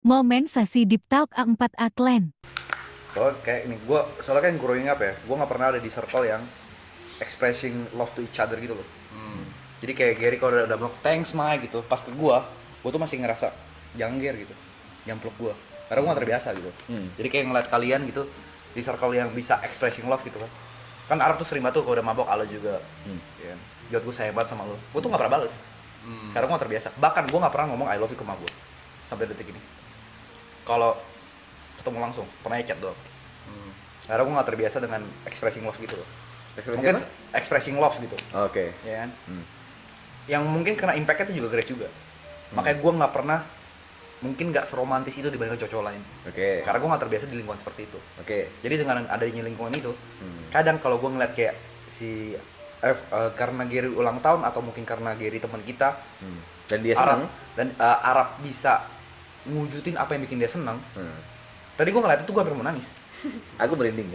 Momen sesi Deep Talk A4A Clan. Soalnya kayak ini, soalnya kan growing up ya, gue nggak pernah ada di circle yang expressing love to each other gitu loh. Jadi kayak Gary kalau udah bilang thanks Mike gitu, pas ke gue tuh masih ngerasa jangger gitu, yang peluk gue, karena gue nggak terbiasa gitu. Jadi kayak ngeliat kalian gitu di circle yang bisa expressing love gitu kan Arab tuh sering banget tuh kalau udah mabok Alo juga, ya. Jod gue sayang banget sama lo, gue tuh nggak pernah bales, karena gue nggak terbiasa. Bahkan gue nggak pernah ngomong I love you ke mama gue sampai detik ini. Kalau ketemu langsung, pernah chat doang. Karena gue nggak terbiasa dengan expressing love gitu loh. Mungkin expressing love gitu, Oke. ya kan? Yang mungkin kena impactnya itu juga Grace juga. Makanya gue nggak pernah, mungkin nggak seromantis itu dibandingkan cowok lain. Oke. Karena gue nggak terbiasa di lingkungan seperti itu. Oke. Jadi dengan adanya lingkungan itu, kadang kalau gue ngeliat kayak si karena Gary ulang tahun atau mungkin karena Gary teman kita, Dan dia Arab, senang. dan Arab bisa ngwujudin apa yang bikin dia senang. Tadi gue ngeliat itu gue hampir mau nangis. Aku merinding.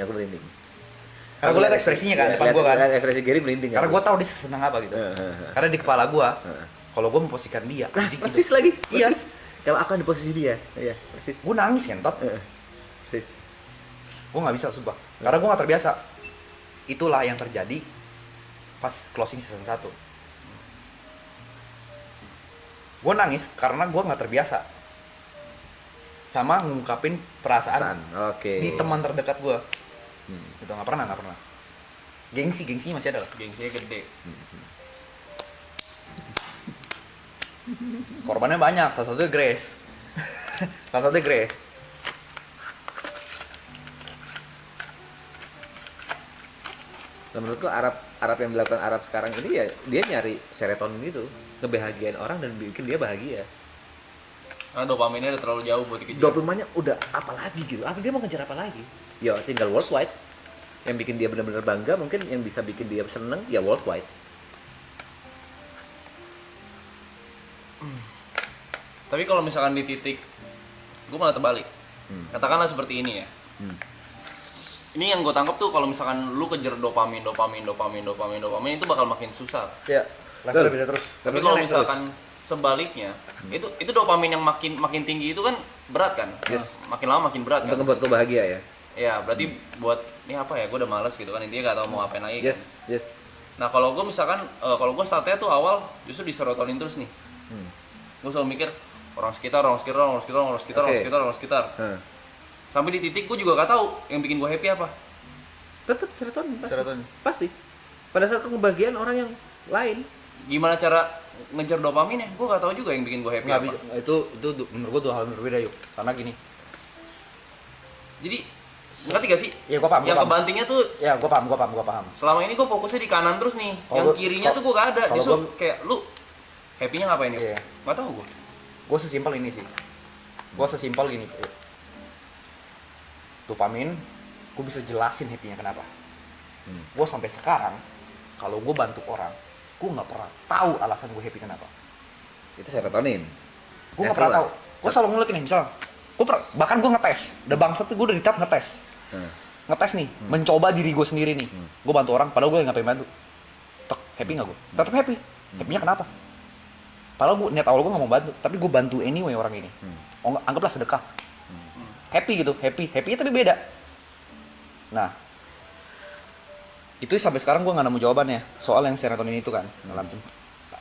Karena gue liat ekspresinya kan, depan gue kan. Lihat ekspresi Gary merinding. Karena gue tahu dia senang apa gitu. Karena di kepala gue, kalau gue memposisikan dia, Nah, anjing persis gitu. lagi. Iya. Persis. Kalau aku di posisi dia. Iya, persis. Gue nangis kan, Tot. Persis. Gue nggak bisa, sumpah. Karena gue nggak terbiasa. Itulah yang terjadi pas closing season 1. Gue nangis karena gue nggak terbiasa sama ngungkapin perasaan Oke. di teman terdekat gue. Itu nggak pernah. Gengsi masih ada lah. Gengsinya gede. Korbannya banyak, salah satunya Grace. Nah, menurutku Arab yang dilakukan Arab sekarang ini ya dia nyari serotonin itu, ngebahagiain orang dan bikin dia bahagia. Karena dopaminnya udah terlalu jauh buat dikejar. Dopamine udah apa lagi gitu? Apa dia mau ngejar apa lagi? Ya tinggal worldwide. Yang bikin dia benar-benar bangga mungkin yang bisa bikin dia seneng ya worldwide. Tapi kalau misalkan di titik, gue malah terbalik. Katakanlah seperti ini ya. Ini yang gue tangkap tuh kalau misalkan lu kejar dopamin itu bakal makin susah. Ya, levelnya beda terus. Tapi Levelnya kalau naik misalkan sebaliknya, itu dopamin yang makin tinggi itu kan berat kan? Yes. Makin lama makin berat Untuk kan? ngebuat kau bahagia ya. Ya berarti buat ini apa ya? Gue udah males gitu kan, intinya gak tahu mau apain lagi. Kan? Yes. Nah kalau gue misalkan, kalau gue startnya tuh awal justru di serotonin terus nih. Gue selalu mikir orang sekitar. Sampai di titik gue juga gak tahu yang bikin gue happy apa. Tetap serotonin pasti. Serotonin. Pasti. Pada saat kebahagiaan orang yang lain. Gimana cara ngejar dopaminnya? Gue gak tahu juga yang bikin gue happy Nggak apa. bisa. Itu menurut gue dua hal yang berbeda yuk. Karena gini. Jadi ngerti gak sih? Ya gue paham. Yang kebantingnya tuh Ya gue paham. selama ini gue fokusnya di kanan terus nih. Kalau Yang gua- kirinya tuh gue gak ada. kalau Justru gua- kayak lu happy-nya ngapain yuk? Iya. Gak tau gue. Gue sesimpel ini sih. Gue sesimpel gini. Dopamin, gue bisa jelasin happy-nya kenapa. Gue sampai sekarang, kalau gue bantu orang, gue nggak pernah tahu alasan gue happy kenapa. Itu serotonin. Gue Ya, nggak pernah tahu. keluar. Gue selalu ngulik nih, misalnya, bahkan gue ngetes. Udah bangsat tuh gue udah di tahap ngetes. Ngetes nih, mencoba diri gue sendiri nih. Gue bantu orang, padahal gue nggak pengen bantu. Tek, happy nggak gue? Tetap happy. Happy-nya kenapa? Padahal gue niat awal gue nggak mau bantu, tapi gue bantu anyway orang ini. Anggaplah sedekah. Happy gitu, happy tapi beda. Nah, itu sampai sekarang gue nggak nemu jawabannya soal yang serotonin itu kan.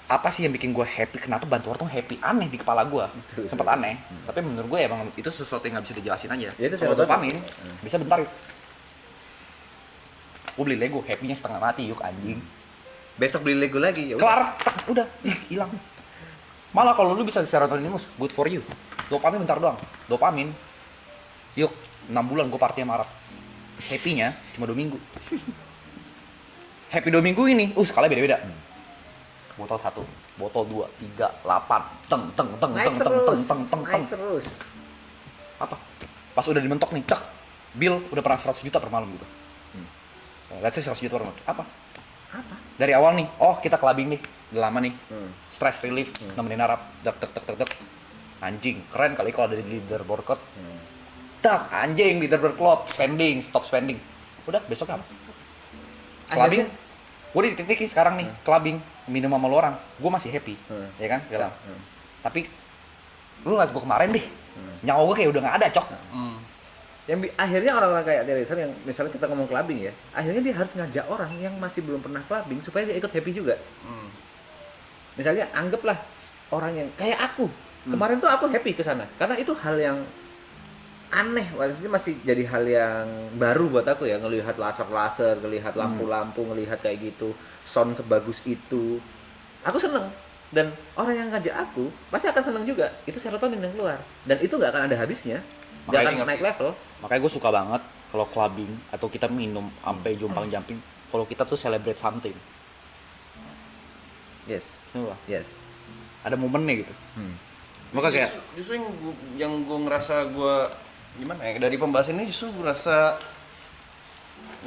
Apa sih yang bikin gue happy? Kenapa bantu orang tuh happy? Aneh di kepala gue, sempat aneh. Tapi menurut gue ya emang itu sesuatu yang nggak bisa dijelasin aja. Ya, itu Kalau serotonin. dopamin bisa bentar yuk. Gue beli Lego, happy-nya setengah mati yuk anjing. Besok beli Lego lagi ya. Kelar, udah, hilang. Malah kalau lu bisa serotonin good for you. Dopamin bentar doang. Dopamin, yuk 6 bulan gue party sama Arab. Happy-nya cuma 2 minggu. Happy 2 minggu ini, skala beda-beda. Botol 1, botol 2, 3, 8, Naik terus. Apa? Pas udah dimentok nih, cek. Bill udah pernah 100 juta per malam gitu. Let's say 100 juta per malam. Apa? Dari awal nih, kita clubbing nih. Udah lama nih. Stress relief, nemenin Arab. Dek. Anjing, keren kali kalau ada di leaderboard code. Tak, anjing leaderboard club, stop spending. Udah, besok apa? Clubbing. Gue di titik sekarang nih, clubbing, minum sama lo orang. Gue masih happy, ya kan? Galang. Tapi lu ngeliat gue kemarin deh, nyawa gue kayak udah nggak ada cok. Akhirnya orang-orang kayak Teresa yang misalnya kita ngomong clubbing ya, akhirnya dia harus ngajak orang yang masih belum pernah clubbing supaya dia ikut happy juga. Misalnya anggaplah orang yang kayak aku kemarin tuh aku happy ke sana karena itu hal yang aneh, maksudnya masih jadi hal yang baru buat aku ya, ngelihat laser-laser, ngelihat lampu-lampu, ngelihat kayak gitu, sound sebagus itu, aku seneng. Dan orang yang ngajak aku pasti akan seneng juga, itu serotonin yang keluar dan itu nggak akan ada habisnya, nggak akan naik level. Makanya gue suka banget kalau clubbing atau kita minum sampai jumping kalau kita tuh celebrate something. Yes, Iya. yes. Ada momennya gitu. Maka kayak justru yang gue ngerasa gue gimana ya, dari pembahasan ini justru gue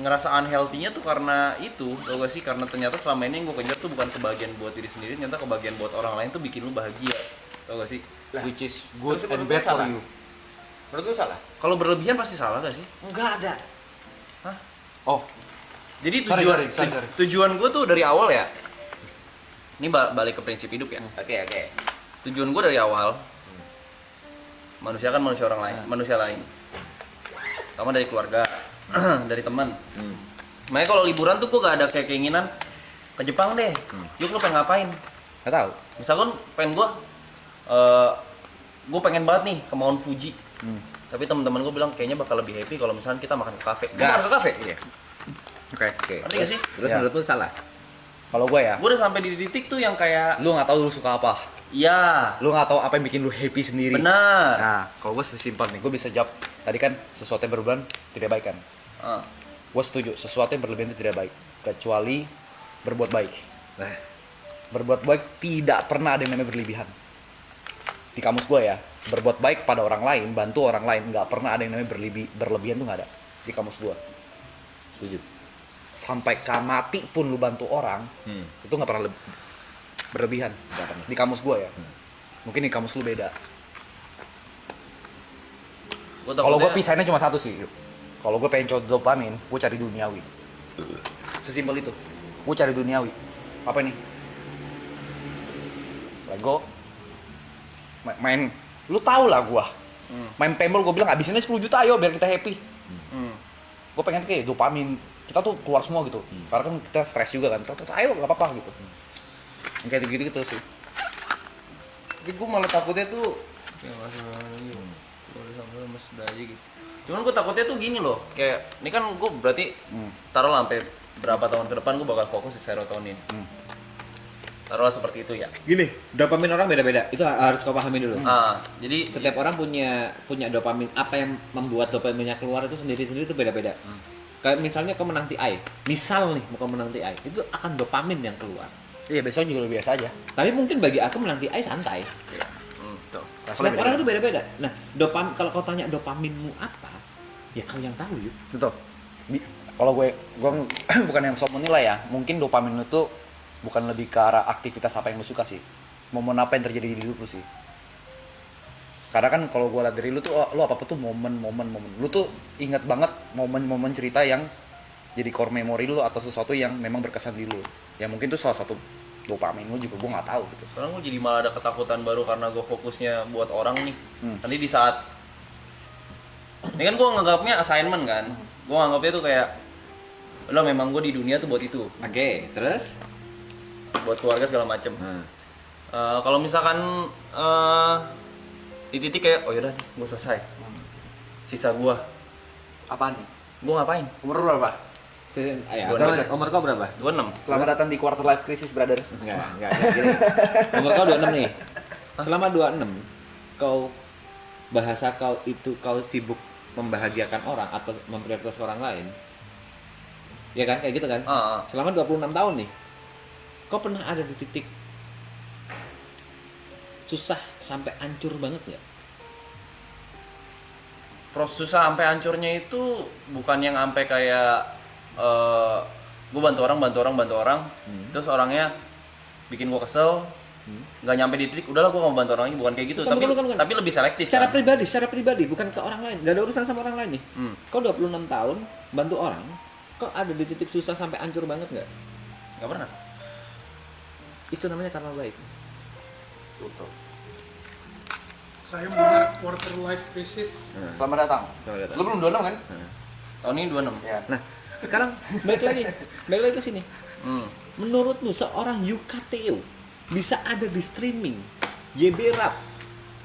ngerasa unhealthy-nya tuh karena itu, tau gak sih, karena ternyata selama ini yang gue kejar tuh bukan kebahagiaan buat diri sendiri, ternyata kebahagiaan buat orang lain tuh bikin lu bahagia, tau gak sih? which is good Terus and menurut bad lu for salah? you. Menurut lu salah? Kalau berlebihan pasti salah gak sih? Enggak ada. Oh, Jadi Sorry. tujuan gue tuh dari awal ya, ini balik ke prinsip hidup ya. Oke. Tujuan gue dari awal, manusia kan manusia orang lain, manusia lain. Pertama dari keluarga, dari teman. Makanya kalau liburan tuh gue gak ada kayak keinginan ke Jepang deh. Yuk lu pengen ngapain? nggak tahu. Misalkan pengen gue pengen banget nih ke Mount Fuji. Tapi teman-teman gue bilang kayaknya bakal lebih happy kalau misalkan kita makan ke kafe. Gue makan ke kafe. Iya. Oke. Ngerti gak sih? Terus Ya. menurut lu salah? Kalau gue ya, Gue udah sampai di titik tuh yang kayak, lu nggak tahu lu suka apa. ya Lu nggak tahu apa yang bikin lu happy sendiri. benar. Nah, kalau gue sesimpel nih, gue bisa jawab. Tadi kan sesuatu yang berlebihan tidak baik kan. Ah. Gue setuju, sesuatu yang berlebihan itu tidak baik. Kecuali berbuat baik. Nah, Berbuat baik tidak pernah ada yang namanya berlebihan. Di kamus gue ya, berbuat baik pada orang lain, bantu orang lain, nggak pernah ada yang namanya berlebihan tuh nggak ada. Di kamus gue. setuju. Sampai mati pun lu bantu orang, itu nggak pernah berlebihan. Nggak pernah. Di kamus gue ya. Mungkin di kamus lu beda. Kalau gue pisahinnya cuma satu sih. Kalau gue pengen coba dopamin, gue cari duniawi. Sesimpel itu. Gue cari duniawi. Apa ini? Lego. Main. Lu tau lah gue. Main paintball gue bilang abisinnya 10 juta ayo biar kita happy. Gue pengen kayak dopamin. Kita tuh keluar semua gitu. Karena kan kita stres juga kan. Ayo gak apa-apa gitu. Yang kayak gitu-gitu sih. Tapi gue malah takutnya tuh cuman gue takutnya tuh gini loh, kayak ini kan gue berarti taruhlah sampai berapa tahun ke depan gue bakal fokus di serotonin. Taruhlah seperti itu ya. Gini, dopamin orang beda-beda. Itu harus kau pahami dulu. Jadi Setiap orang punya dopamin. Apa yang membuat dopaminnya keluar itu sendiri-sendiri itu beda-beda. Kayak misalnya kau menang TI. Misal nih, kau menang TI, itu akan dopamin yang keluar. Iya besok juga lebih biasa aja. Tapi mungkin bagi aku menang TI santai. tuh. Setiap orang itu beda-beda. Nah, kalau kau tanya dopaminmu apa, ya kau yang tahu yuk. Betul. Kalau gue bukan yang sok menilai ya. Mungkin dopamin itu bukan lebih ke arah aktivitas apa yang lu suka sih. Momen apa yang terjadi di hidup lu sih. Karena kan kalau gue lihat dari lu tuh, lu apa tuh momen. Lu tuh ingat banget momen-momen cerita yang jadi core memory lu atau sesuatu yang memang berkesan di lu. Ya mungkin tuh salah satu dopamin lu juga gue nggak tahu gitu. Sekarang gue jadi malah ada ketakutan baru karena gue fokusnya buat orang nih. Nanti di saat ini kan gue nganggapnya assignment kan. Gue nganggapnya tuh kayak lo memang gue di dunia tuh buat itu, Oke, terus? buat keluarga segala macem. Kalau misalkan di titik kayak oh yaudah gue selesai, sisa gue Apaan nih? gue ngapain? Umur lu berapa? Umur kau berapa? 26. Selamat datang di quarter life crisis, brother. Enggak gini. Umur kau 26 nih. Selama 26, kau bahasa kau itu kau sibuk membahagiakan orang atau memprioritaskan orang lain. Ya kan, kayak gitu kan? Selama 26 tahun nih. Kau pernah ada di titik susah sampai hancur banget nggak? Proses susah sampai hancurnya itu bukan yang sampai kayak gue bantu orang, terus orangnya bikin gue kesel, nggak nyampe di titik, udahlah gue mau bantu orang ini, bukan kayak gitu, Bukan. tapi lebih selektif. Secara kan? pribadi, bukan ke orang lain. Gak ada urusan sama orang lain nih. Kau 26 tahun bantu orang, kau ada di titik susah sampai hancur banget nggak? Nggak pernah. Itu namanya karma baik. Betul. Saya mendengar quarter life crisis. Selamat datang. Selamat datang. Lu belum 26 kan? Tahun ini 26. Ya. Nah, sekarang balik lagi ke sini. Menurutmu seorang Yukateo bisa ada di streaming YB Rap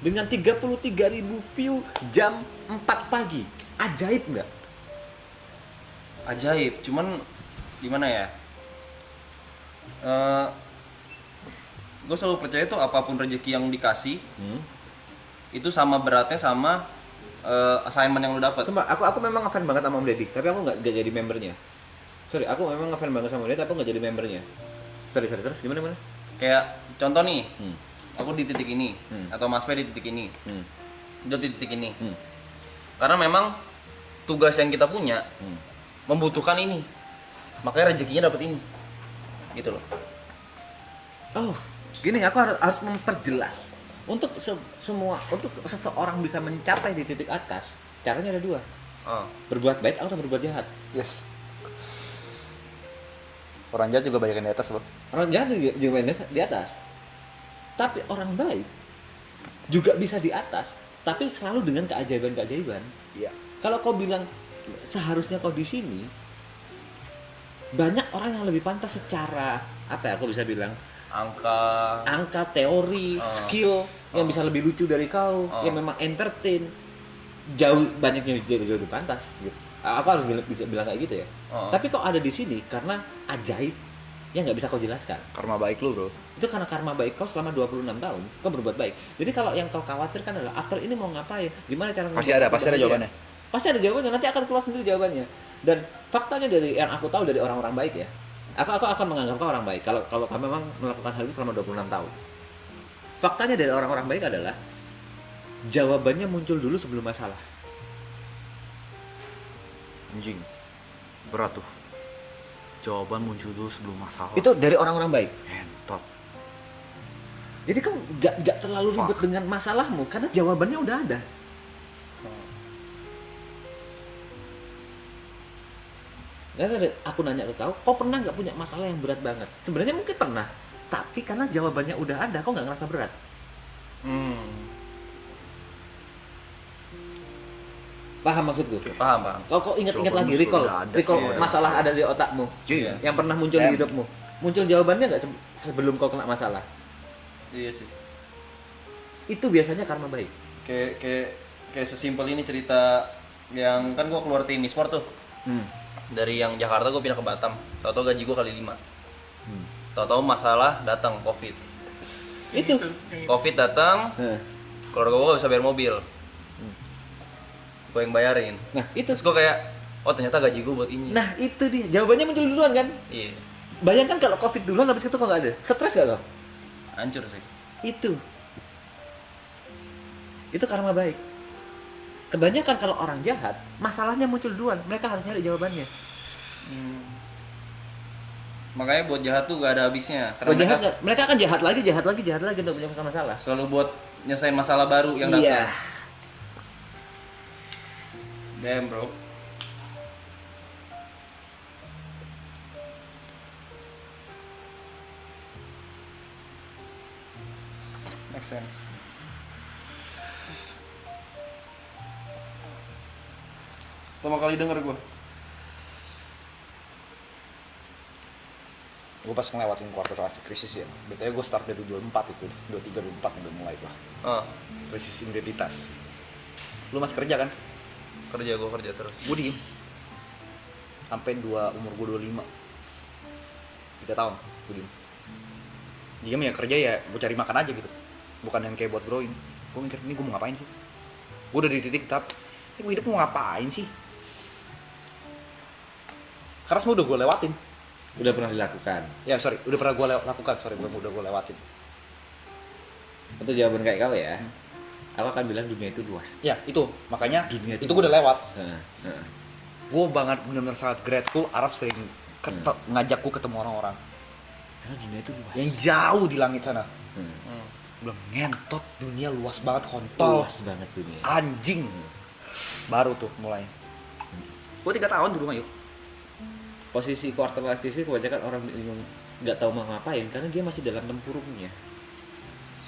dengan 33.000 view jam 4 pagi? Ajaib nggak? Ajaib, cuman gimana ya? Gue selalu percaya tuh apapun rezeki yang dikasih itu sama beratnya sama assignment yang lu dapat. Sumpah, aku memang ngefans banget sama Om Deddy, tapi aku nggak jadi membernya. Sorry, aku memang ngefans banget sama dia, tapi aku nggak jadi membernya. Sorry, terus gimana? Kayak contoh nih, aku di titik ini atau Mas P di titik ini, dia di titik ini. Karena memang tugas yang kita punya membutuhkan ini, makanya rezekinya dapat ini, gitu loh. Oh, gini aku harus memperjelas. Untuk untuk seseorang bisa mencapai di titik atas, caranya ada dua. Berbuat baik atau berbuat jahat. Yes. Orang jahat juga banyak yang di atas, Bro. Orang jahat juga di atas. Tapi orang baik juga bisa di atas, tapi selalu dengan keajaiban-keajaiban. Iya. Kalau kau bilang seharusnya kau di sini, banyak orang yang lebih pantas secara apa ya aku bisa bilang angka, teori, skill yang bisa lebih lucu dari kau, yang memang entertain, jauh banyaknya jauh lebih pantas. Gitu. Aku harus bisa bilang kayak gitu ya. Tapi kau ada di sini karena ajaib yang nggak bisa kau jelaskan. Karma baik lu, Bro. Itu karena karma baik kau selama 26 tahun kau berbuat baik. Jadi kalau yang kau khawatirkan adalah after ini mau ngapain, gimana cara Pasti ada jawabannya. Pasti ada jawabannya, nanti akan keluar sendiri jawabannya. Dan faktanya dari yang aku tahu dari orang-orang baik ya, aku akan menganggap kau orang baik kalau kau memang melakukan hal itu selama 26 tahun. Faktanya dari orang-orang baik adalah jawabannya muncul dulu sebelum masalah. Anjing. Berat tuh. Jawaban muncul dulu sebelum masalah. Itu dari orang-orang baik. Entot. Jadi kau nggak terlalu ribet dengan masalahmu karena jawabannya udah ada. Karena aku nanya ke kau pernah nggak punya masalah yang berat banget? Sebenarnya mungkin pernah, tapi karena jawabannya udah ada, kau nggak ngerasa berat. Paham maksudku? Paham. Kau ingat-ingat Jawaban lagi, musuh recall udah ada recall sih. masalah ada di otakmu, Iya. yang pernah muncul di hidupmu. Muncul jawabannya nggak sebelum kau kena masalah? Iya sih. Itu biasanya karma baik. Kayak sesimpel ini cerita yang kan gua keluar tim e-sport tuh. Dari yang Jakarta gue pindah ke Batam. Tahu-tahu gaji gue kali 5. Tahu-tahu masalah datang Covid. Itu. Covid datang, keluarga gue gak bisa bayar mobil. Gue yang bayarin. Nah itu. Terus gue kayak, oh ternyata gaji gue buat ini. Nah itu dia. Jawabannya muncul duluan kan? Iya, Bayangkan kalau Covid duluan, habis itu kok nggak ada. Stres gak lo? hancur sih. Itu karma baik. Kebanyakan kalau orang jahat, masalahnya muncul duluan. Mereka harus nyari jawabannya. Makanya buat jahat tuh gak ada habisnya. Karena Kalau jahat, mereka akan jahat lagi untuk menyelesaikan masalah. selalu buat nyesain masalah baru yang Iya. datang. Damn bro. Make sense. Pertama kali denger gue. Gue pas ngelewatin quarter life crisis ya. Betulnya gue start dari 24 itu, 23, 24 udah mulai tuh. Krisis identitas. Lu masih kerja kan? Kerja gue kerja terus. Gue diem. Sampai umur gue 25. 3 tahun gue diem. Diem ya kerja ya, gue cari makan aja gitu. Bukan yang kayak buat growing. Gue mikir, ini gue mau ngapain sih? Gue udah di titik tahap, ini gue hidup mau ngapain sih? Karena semua udah gue lewatin. Udah pernah dilakukan. Ya sorry, udah pernah gue lakukan, bukan udah gue lewatin. Untuk jawaban kayak kau ya, aku akan bilang dunia itu luas. Ya itu, makanya Dunia itu gue udah lewat. Nah. Gue banget benar-benar sangat grateful Arab sering ngajak gue ketemu orang-orang Karena dunia itu luas. yang jauh di langit sana. Hmm. Belum ngentot, dunia luas banget, kontol. Luas banget dunia. Anjing. Baru tuh mulai. Gue 3 tahun di rumah yuk. Posisi quarter life crisis kebanyakan orang bingung, nggak tahu mau ngapain karena dia masih dalam tempurungnya,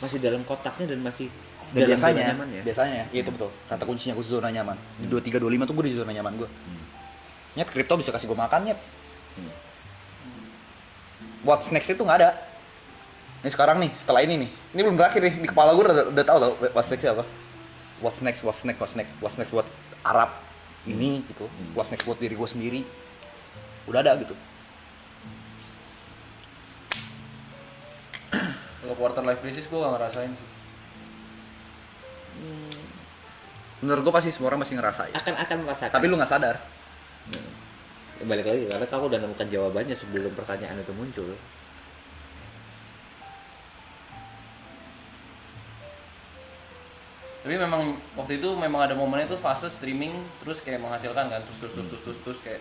masih dalam kotaknya dan masih Dan Dalam biasanya, zona nyaman ya? biasanya, ya itu betul. Kata kuncinya gue zona nyaman. Di 23, 25 tuh gue di zona nyaman gue. Nyet, kripto bisa kasih gue makan, nyet. What's next itu nggak ada. Ini sekarang nih, setelah ini belum berakhir nih. Di kepala gue udah tahu tau what's next apa. What's next buat Arab ini gitu. What's next buat diri gue sendiri. Udah ada gitu. Kalau quarter life crisis gue gak ngerasain sih. Menurut gue pasti semua orang masih ngerasain. Akan merasakan. Tapi lu nggak sadar. Balik lagi karena kamu udah nemukan jawabannya sebelum pertanyaan itu muncul. Tapi memang waktu itu memang ada momennya tuh fase streaming terus kayak menghasilkan kan terus kayak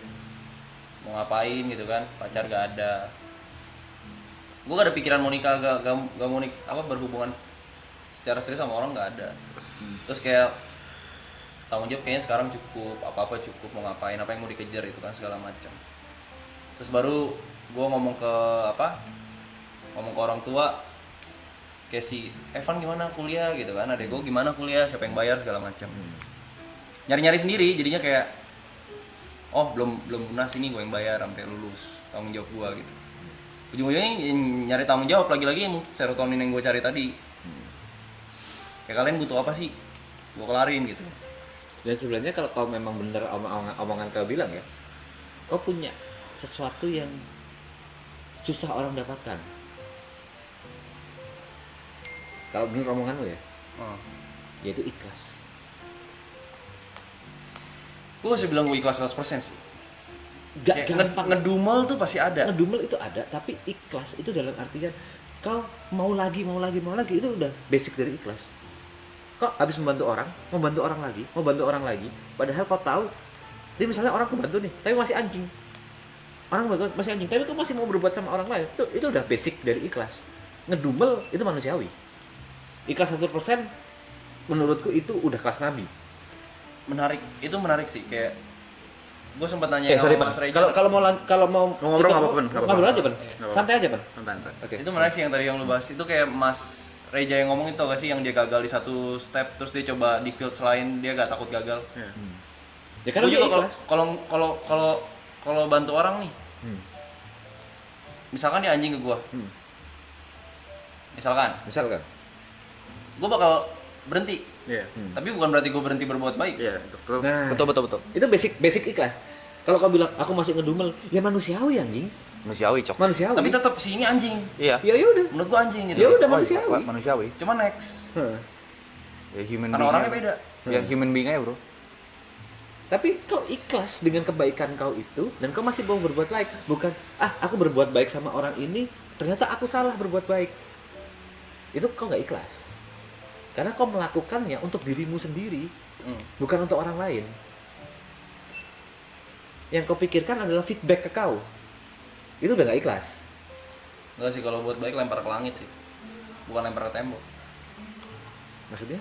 mau ngapain gitu kan, pacar gak ada. Gue gak ada pikiran mau nikah, gak mau berhubungan secara serius sama orang gak ada. Terus kayak tanggung jawab kayaknya sekarang cukup, apa cukup, mau ngapain, apa yang mau dikejar itu kan segala macam. Terus baru gue ngomong ke orang tua, kayak si Evan gimana kuliah gitu kan, adek gue gimana kuliah, siapa yang bayar segala macam. Nyari sendiri, jadinya kayak oh belum lunas, ini gue yang bayar sampai lulus, tanggung jawab gue gitu. Ujung-ujungnya nyari tanggung jawab lagi yang serotonin yang gue cari tadi. Kayak kalian butuh apa sih, gue kelarin gitu. Dan sebenarnya kalau kau memang bener omongan kau bilang ya, kau punya sesuatu yang susah orang dapatkan. Kalau bener omonganmu ya, yaitu ikhlas. Gue masih bilang gue ikhlas 100% sih. Gak Kayak gampang. ngedumel tuh pasti ada. Ngedumel itu ada, tapi ikhlas itu dalam artian kau mau lagi itu udah basic dari ikhlas. Kau habis membantu orang lagi, padahal kau tahu, dia misalnya orang kau bantu nih, tapi masih anjing. Tapi kau masih mau berbuat sama orang lain. Itu udah basic dari ikhlas. Ngedumel itu manusiawi. Ikhlas 100% menurutku itu udah kelas nabi. Itu menarik sih, kayak gue sempat nanya sama Mas Reja. Kalau mau ngobrol nggak apa-apa, ngobrol aja, Pan. Santai aja, Pan. Santai. Oke. Itu menarik sih yang tadi yang lu bahas. Itu kayak Mas Reja yang ngomong itu gak sih, yang dia gagal di satu step terus dia coba di field lain, dia gak takut gagal. Ya kan Gue dia juga ikhlas. kalau bantu orang nih, misalkan dia anjing ke gue, misalkan Misalkan. gue bakal berhenti, Iya. tapi bukan berarti gue berhenti berbuat baik. Iya, betul. Nah. Betul. Itu basic ikhlas. Kalau kau bilang aku masih ngedumel, ya manusiawi anjing. Manusiawi, Cok. Manusiawi. Tapi tetap si ini anjing, Iya. ya udah. menurut gue anjing gitu. Ya udah Oh, manusiawi. manusiawi. Cuma next, Ya human karena being orangnya aja. beda. Ya human being aja, Bro. Tapi kau ikhlas dengan kebaikan kau itu dan kau masih mau berbuat baik. Bukan, aku berbuat baik sama orang ini, ternyata aku salah berbuat baik. Itu kau nggak ikhlas. Karena kau melakukannya untuk dirimu sendiri, bukan untuk orang lain. Yang kau pikirkan adalah feedback ke kau. Itu udah nggak ikhlas. Enggak sih, kalau buat baik lempar ke langit sih, bukan lempar ke tembok. Maksudnya?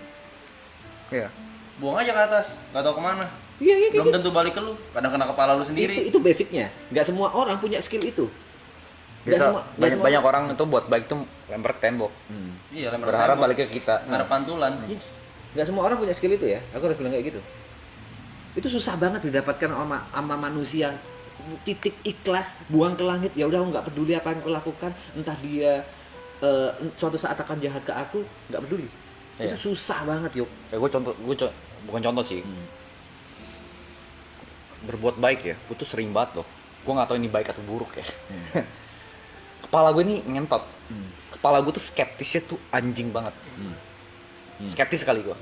Iya. Buang aja ke atas, nggak tahu kemana. Iya Belum tentu balik ke lu, kadang kena kepala lu sendiri. Itu basicnya. Nggak semua orang punya skill itu. Bisa banyak orang itu buat baik tuh lempar ke tembok. Iya, lempar ke Berharap tembok. balik ke kita. Ngarep pantulan. Yes. Nggak semua orang punya skill itu ya. Aku harus bilang kayak gitu. Itu susah banget didapatkan sama manusia. Titik ikhlas, buang ke langit. Ya udah, aku nggak peduli apa yang aku lakukan. Entah dia suatu saat akan jahat ke aku, nggak peduli. Iya. Itu susah banget, yuk. Ya bukan contoh sih. Berbuat baik ya, gue tuh sering banget loh. Gue nggak tahu ini baik atau buruk ya. Kepala gue nih ngentot. Kepala gue tuh skeptisnya tuh anjing banget. Skeptis sekali gue.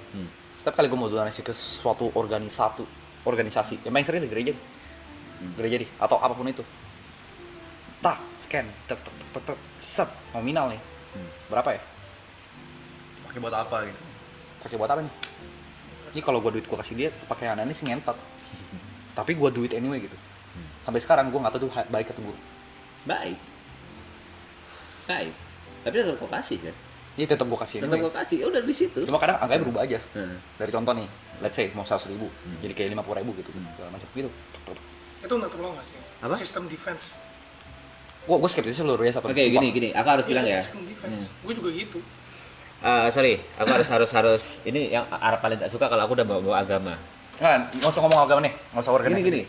Setiap kali gue mau donasi ke suatu organisasi, yang paling sering di gereja. Gereja deh, atau apapun itu. Tak, scan, tek, set, nominal nih. Berapa ya? Pakai buat apa gitu? Pakai buat apa nih? Ini kalau gue duit gue kasih dia, pakai aneh sih ngentot. Tapi gue duit anyway gitu. Sampai sekarang gue nggak tahu tuh baik atau buruk. Baik. Tapi tetap kau kasih kan? Ini tetap gue kasih Tetap anyway. kau kasih. Ya udah di situ. Cuma kadang angkanya berubah aja. Nah. Dari contoh nih, let's say mau 100.000, jadi kayak 50.000 gitu, segala macam gitu. Itu natural nggak sih? Apa? Sistem defense. Gue skeptis seluruh ya, Oke, gini. Aku harus bilang ya. Sistem defense. Gue juga gitu. Sorry, aku harus ini yang Arab paling tak suka kalau aku udah bawa agama. Nggak usah ngomong agama nih, nggak usah organisasi. Gini.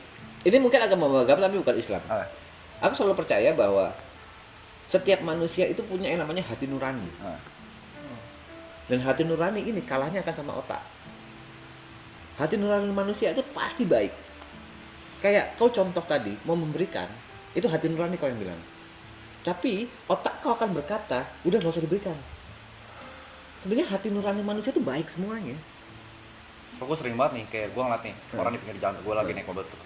Ini mungkin agama tapi bukan Islam. Ah, Aku selalu percaya bahwa setiap manusia itu punya yang namanya hati nurani. ah. Dan hati nurani ini kalahnya akan sama otak. Hati nurani manusia itu pasti baik. Kayak kau contoh tadi, mau memberikan, itu hati nurani kau yang bilang. Tapi otak kau akan berkata, udah gak usah diberikan. Sebenarnya hati nurani manusia itu baik semuanya. Gue sering banget nih, kayak gue ngeliat nih orang di pinggir jalan, gue lagi naik mobil tuh.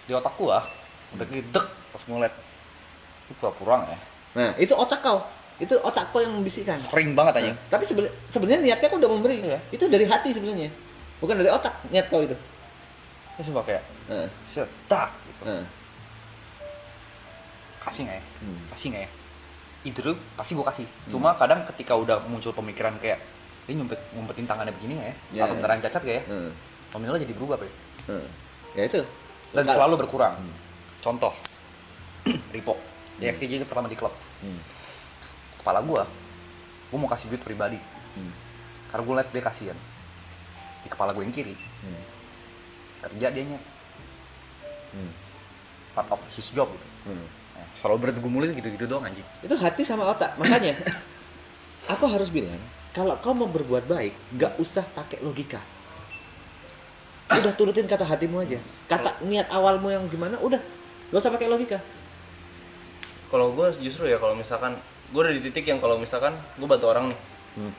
Di otak gue, udah ngedek pas ngeliat, itu kurang ya. Nah, itu otak kau. Itu otak kau yang membisikkan. Sering banget aja. Tapi sebenarnya niatnya kau udah memberi. Iya. Itu dari hati sebenarnya. Bukan dari otak niat kau itu. Ini sumpah kayak, Nah, setak gitu. nah. Kasih nggak ya? Hmm. Kasih nggak ya? Itu tuh pasti gue kasih. Cuma kadang ketika udah muncul pemikiran kayak, ini ngumpetin tangannya begini nggak ya? Ya, Atau ya. beneran cacat gak ya? Hmm. Nominalnya jadi berubah, Pak. Ya itu. Dan Kalau- selalu berkurang. Contoh, Ripo, di XTJ itu pertama di klub. Hmm. Kepala gua mau kasih duit pribadi. Hmm. Karena gue liat dia kasihan. Di kepala gue yang kiri, Hmm. kerja dianya. Hmm. Part of his job gitu. Hmm. Nah, selalu bergumul gitu-gitu doang anjing. Itu hati sama otak. Makanya aku harus bilang, kalau kau mau berbuat baik, gak usah pakai logika. Udah turutin kata hatimu aja. Kata niat awalmu yang gimana, udah gak usah pakai logika. Kalau gue justru ya kalau misalkan gue udah di titik yang kalau misalkan gue bantu orang nih, Hmm.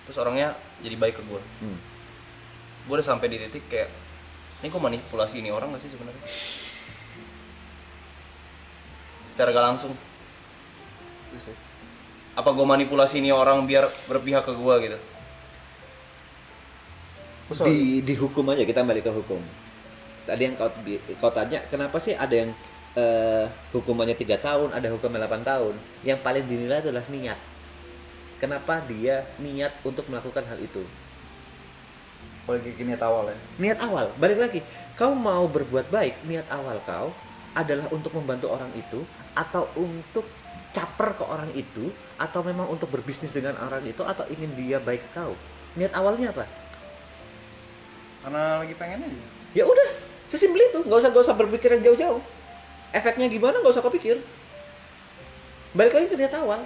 terus orangnya jadi baik ke gue, Hmm. gue udah sampai di titik kayak ini kok manipulasi ini orang gak sih sebenarnya? Secara gak langsung, apa gue manipulasi ini orang biar berpihak ke gue gitu? Dihukum aja, kita balik ke hukum. Tadi yang kau tanya, kenapa sih ada yang hukumannya 3 tahun, ada hukuman 8 tahun. Yang paling dinilai adalah niat. Kenapa dia niat untuk melakukan hal itu? Boleh kayak gini awal ya. Niat awal, balik lagi. Kau mau berbuat baik, niat awal kau adalah untuk membantu orang itu, atau untuk caper ke orang itu, atau memang untuk berbisnis dengan orang itu, atau ingin dia baik kau. Niat awalnya apa? Karena lagi pengen aja. Ya udah, sesimpel itu. Nggak usah berpikir yang jauh-jauh. Efeknya gimana nggak usah kepikir. Balik lagi ke niat awal.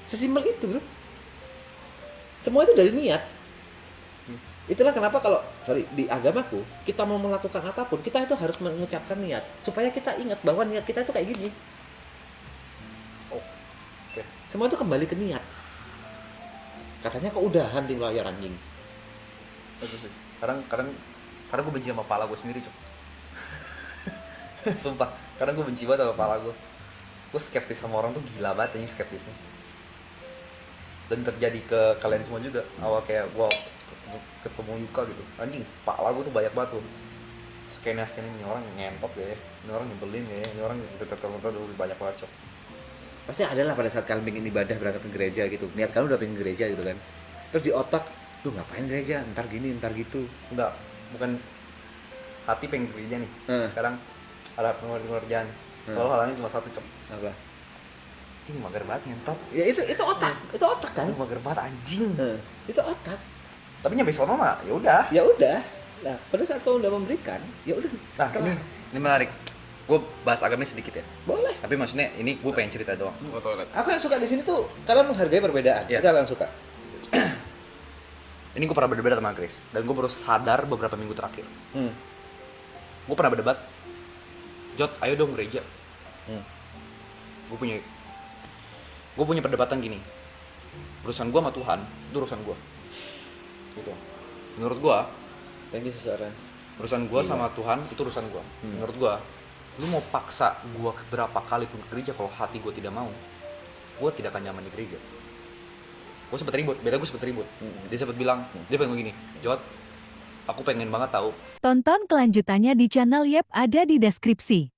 Sesimpel itu, bro. Semua itu dari niat. Itulah kenapa kalau di agamaku, kita mau melakukan apapun, kita itu harus mengucapkan niat supaya kita ingat bahwa niat kita itu kayak gini. Oke. Semua itu kembali ke niat. Katanya kok udahan tim layar anjing. Kadang gue benci sama kepala gue sendiri, Cok. Sumpah, kadang gue benci banget sama kepala gue. Gue skeptis sama orang tuh gila banget ini skeptisnya. Dan terjadi ke kalian semua juga. Awal kayak gue ketemu Yuka gitu, anjing kepala gue tuh banyak banget tuh. Skena ini orang ngentot ya, ini orang nyebelin ya, ini orang tuh banyak banget, Cok. Pasti ada lah pada saat kalian pengen ibadah berangkat ke gereja gitu, niat kalian udah pengen ke gereja gitu kan, terus di otak lu ngapain gereja, ntar gini ntar gitu. Enggak, bukan hati pengen gereja nih. Sekarang ada pengerjaan. Kalau halnya cuma satu, Cok. Apa? Anjing mager banget ngentot. Ya itu otak kan. Aduh, mager banget anjing. Itu otak. Tapi nyampe sono mah ya udah. Ya udah. Nah pada saat kau udah memberikan, ya udah. Nah, kelar. ini menarik. Gue bahas agamanya sedikit ya. Boleh. Tapi maksudnya ini gue pengen cerita doang. Gue toilet. Aku yang suka di sini tuh kalian menghargai perbedaan. Iya. Itu aku yang suka. Ini gue pernah berdebat sama Grace dan gue baru sadar beberapa minggu terakhir. Gue pernah berdebat, Jot, ayo dong gereja. Gue punya perdebatan gini. Urusan gue sama Tuhan, itu urusan gue. Gitu. Menurut gue, Thank you seseorang. urusan gue sama Tuhan itu urusan gue. Menurut gue, lu mau paksa gue berapa kali pun ke gereja kalau hati gue tidak mau, gue tidak akan nyaman di gereja. Gue sempet ribut, beda gue sempet ribut. Dia sempet bilang, dia pengen begini, Jot, aku pengen banget tahu. Tonton kelanjutannya di channel Yep ada di deskripsi.